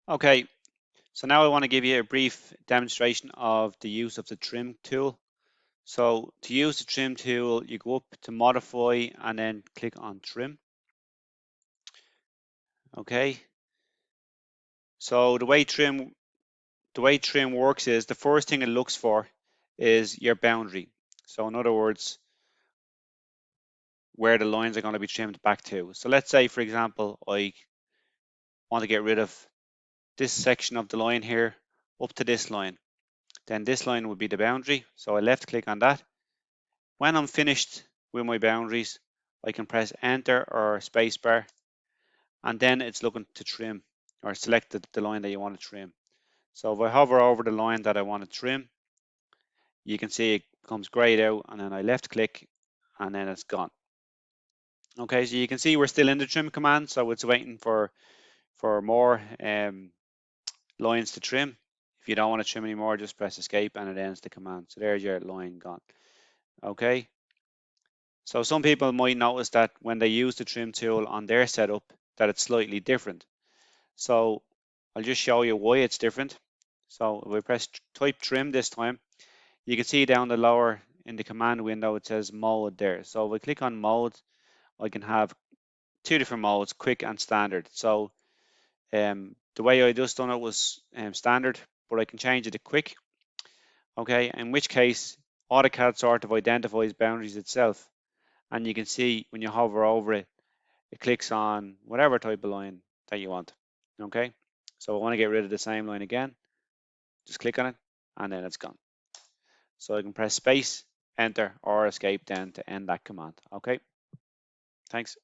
Okay, so now I want to give you a brief demonstration of the use of the trim tool. So to use the trim tool, you go up to modify and then click on trim. Okay, so the way trim works is the first thing it looks for is your boundary. So in other words, where the lines are going to be trimmed back to. So let's say, for example, I want to get rid of this section of the line here up to this line. Then this line would be the boundary. So I left click on that. When I'm finished with my boundaries, I can press enter or spacebar, and then it's looking to trim or select the line that you want to trim. So if I hover over the line that I want to trim, you can see it comes grayed out, and then I left click and then it's gone. Okay, so you can see we're still in the trim command, so it's waiting for more lines to trim. If you don't want to trim anymore, just press escape and it ends the command. So there's your line gone. Okay, so some people might notice that when they use the trim tool on their setup that it's slightly different. So I'll just show you why it's different. So if I press type trim this time, you can see down the lower in the command window it says mode there. So if I click on mode, I can have two different modes, quick and standard. So the way I just done it was standard, but I can change it to quick. Okay, in which case AutoCAD sort of identifies boundaries itself, and you can see when you hover over it, it clicks on whatever type of line that you want. Okay, so I want to get rid of the same line again, just click on it, and then it's gone. So I can press space, enter, or escape then to end that command. Okay, thanks.